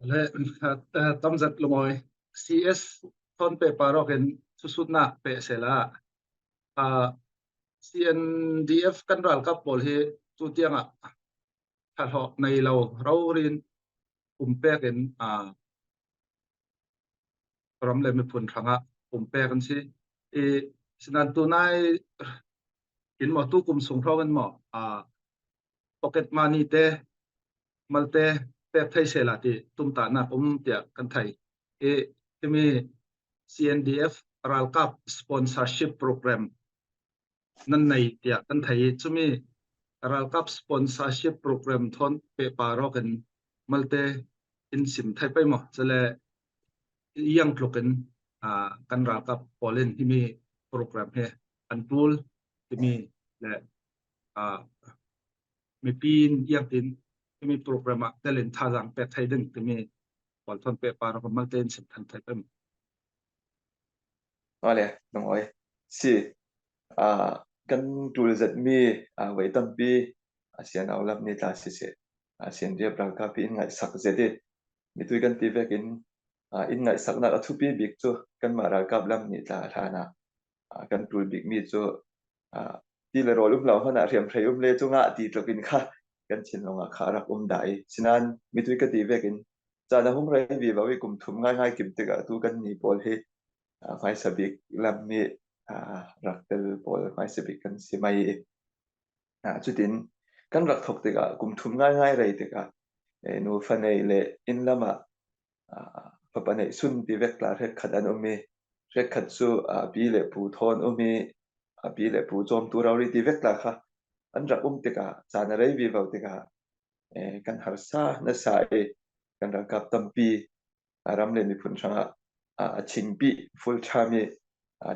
le tamzat lomoi CS thon pe parokin susutna pe sela a CNDF kan ral kap pol hi chu tianga thal ho nei lo rawrin umpekin a ram le mi phun thanga umpekan si e sinan tunai in mo tu kum sung thawin mo a pocket money te malte pek thai sela ti tum ta na tia kan thai e timi CNDF ral kap sponsorship program nan nei tia kan thai chumi ral kap sponsorship program thon pe paro kan malte in sim thai pai mo chale yang kloken kan ral kap polin himi program he an tool timi le a mi pin yang tin timi program a telen thajang pe thai ding timi pol thon pe paro kan malte in sim than thai pai mo Olha, não oi. Se kan tul zat mi wei tampi sian aulap ni ta si se sian dia brangka pi in ngai sak zede mi tui kan ti vekin in ngai sak na athu pi bik chu kan mara kap lam ni ta thana kan tul bik mi chu ti le rolum lau hana riam threum le chu nga ti tlokin kha kan chin longa kha rak dai sinan mi tui ka ti vekin cha na hum rai vi bawi kum thum ngai ngai kim te ga tu kan ni pol he mai sabik lam ni raktel pol mai sabik kan simai chutin kan rak thok te ga kum thum ngai ngai rei te ga nu fanei le in lama papanei sun ti vek la rek khat an omi rek khat chu bi le pu thon omi bi le pu chom tu rauri ti vek la kha an rak te ga chana rei vi vau te ga kan har sa na sa kan rak kap tampi ram le ni phun thanga chingpi full chami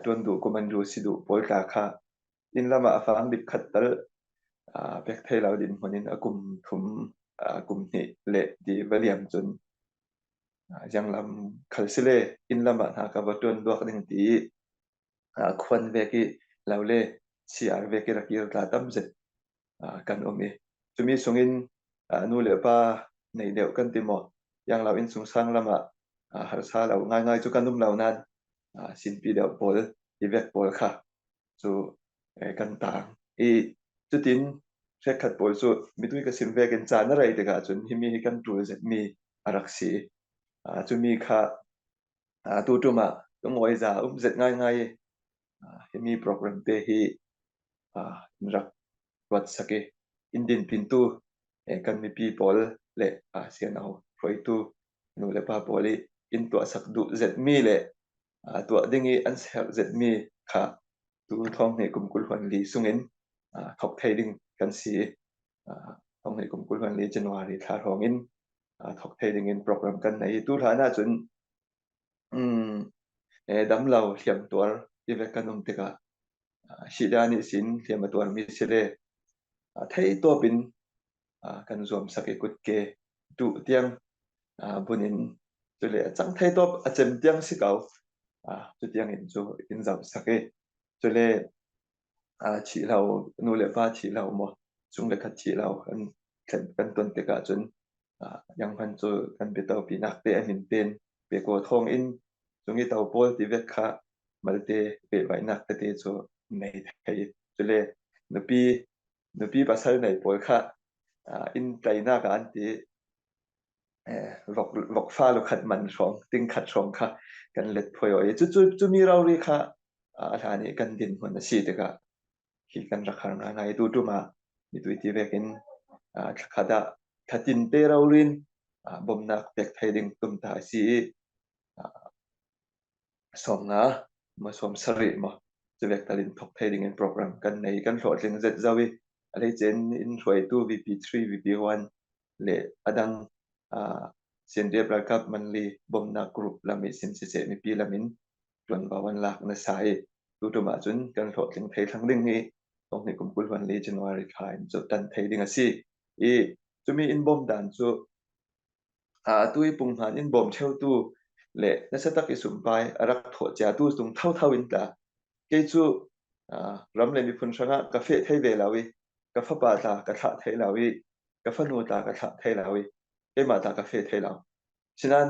tuan du komandu sidu polta kha in lama afang dip khatal pek thei lau din honin akum thum kum ni le di valiam chun yang lam khalsile in lama na ka batun duak ding ti khwan ve ki laule siar ve ki rakir ta tam zet kan omi chumi sungin nu le pa nei deu kan ti mo yang lau in sung sang lama har sa lau ngai ngai chu kanum lau nan sin pi deu pol i vek pol kha chu kan tang chu tin rek khat pol chu mitui ka sim vek in chan rai te ga chun himi kan tul zet mi arak si chu mi kha tu tu ma ngoi za zet ngai ngai himi program te hi rak wat sake indin pintu kan mi pi pol le sianau roi tu nu le pa poli in to sak du zet mi le to dingi an ser zet mi kha tu thong ne kum kul hwan li sungin thok thei ding kan si thong ne kum kul hwan li January thar hongin thok thei ding in program kan nei tu thana chun dam lau hiam tuar ti ve kanum te ka sidani sin hiam tuar mi sele thei to pin kan zom sake kut ke du tiang bunin chule chang thei top achem tiang si kau chu tiang in chu in zam sake chule chi lau nu le pa chi lau mo chung le khat chi lau kan ton te ka chun yang han chu kan be tau pi nak te anin ten be ko thong in chungi tau pol ti ve kha malte be vai nak te chu nei thei chule nupi pasal nei pol kha in taina ka an ti vok fa lo khat man rong ting khat rong kha kan let phoyo chu mi rau ri kha thani kan din hon si te ka hi kan rakhar na ngai tu ma mi tu ti vekin khada khatin te rau rin bomnak pek thai ding tum ta si som na ma som sari ma chu vek talin thok thai ding in program kan nei kan hlo tling zet zawi ale chen in roi tu VP3 VP1 le adang sendria prakap manli bomna group lami sin se mi pi lamin tuan bawan lak na sai tu ma chun kan hlo tling thei thang ding ni tong ni kum kul wan le January khain chu tan thei ding asi chumi in bom dan chu tui pung han in bom theu tu le na sa tak isum pai arak tho cha tu tung thau thau in ta ke chu ram le mi phun sanga ka fe thei ve lawi ka fa pa ta ka tha thei lawi ka fa nu ta ka tha thei lawi ke ma ta ka fe thei law ฉะนั้น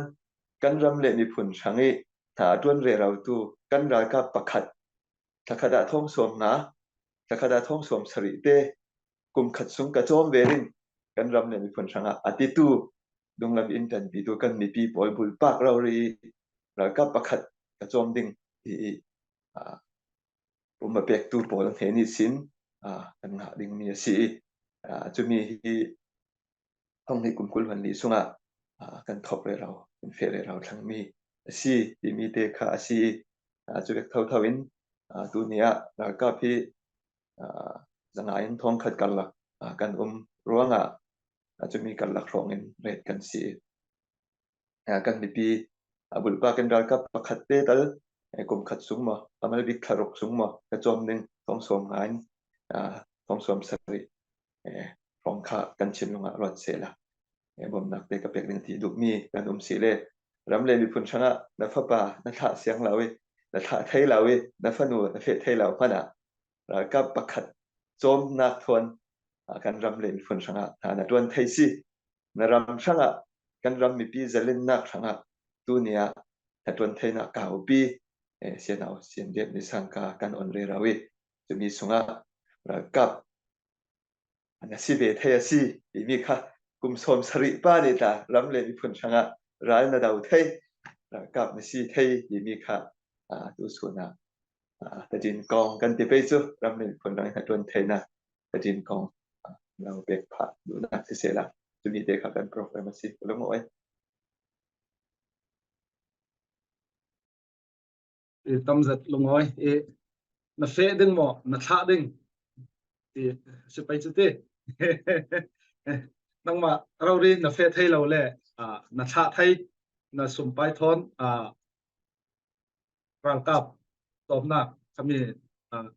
กันรำเล่มีผลช่างนี้หาด้วนเรเราตูกันรากาประคัดถ้าขดาท่องสวมนะถ้าขดาท่องสวมสริเตกุมขัดสุงกระโจมเวรินกันรำเล่มีผลช่างอาทิตูดงลำอินกันปีตัวกันมีปีปอยบุลปากเรารีรากาประคัดกระโจมดิ่งที่ผมมาเปกตูปอลเห็นนิสินกันหาดิ่งมีสีจะมีห้องในกลุ่มกุลวันนี้สุงกันทบเลยเราเป็นเฟรเราทั้งมีสีที่มีเด็กขาสีจุดเท่าทวินตัวเนี้ยแล้วก็พี่จะงานท้องขัดกันละกันร้วงจะมีกันหลักรองเงินเรทกันสีกันมีปีบุลปากันรักกับประคัดเตตัลกลุ่มขัดสูงมาทำให้บิ๊กขรกสูงมากระจอมหนึ่งท้องสวมงานท้องสวมสริรองขากันชิมลงรถเสียละผมนักเตะกับเป็กหนึ่งที่ดุมีการสีเล่รำเล่มีผลชนะนัฟป่านัทเสียงเรานัทไทยเรานัฟนูนัฟไทยเราพนะแล้วก็ประคัดโจมนักทวนการรำเล่มีผลชนะนัดวันไทยสินรำชนะการรำมีปีจะเล่นนักชนะตัวเนี้ยนัดวันไทยนักเก่าปีเสียนเอาเสียนเดียบในสังกัดการอ่อนเรือเราจะมีสุงแล้วกับนักสิเบทเฮียสิมีค่ะกุมสมสริป้านี่ตารำเล่มีผลชนะร้ายนาดาวไทยกับนักสิไทยมีค่ะตัวส่วนแต่ดินกองกันที่ไปจู่รำเล่มีผลร้ายนัดวันไทยนะแต่ดินกองเราเบกผ่าดูนักเสียละจะมีเด็กกันโปรแกรมสิแล้วมั้ยตำจัดลงอ้อยนัเฟดึงหมอนัทะดึงจะไปจุดที่นั่งมาเราเรียนนัเฟไทยเราแหละนัทะไทยนัสมไปทอนร่างกับตอบหนักคำนี้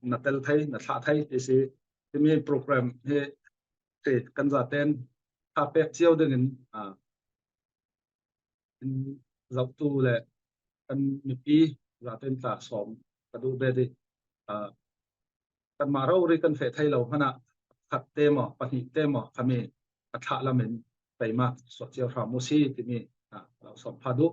นัดเตลไทยนัทะไทยที่จะมีโปรแกรมให้เกิดกันจัดเต็นถ้าเป็กเชี่ยวดึงเราตู้แหละกันมีปีจัดเต็นตาสอมกระดูเบดีกันมาเราเรียนกันเฟไทยเราขณะขัดเต็มปฏิเต็มคำนี้อัฐละเหม็นไปมาสวดเจียวรามุสีที่มีเราสัมผัสดู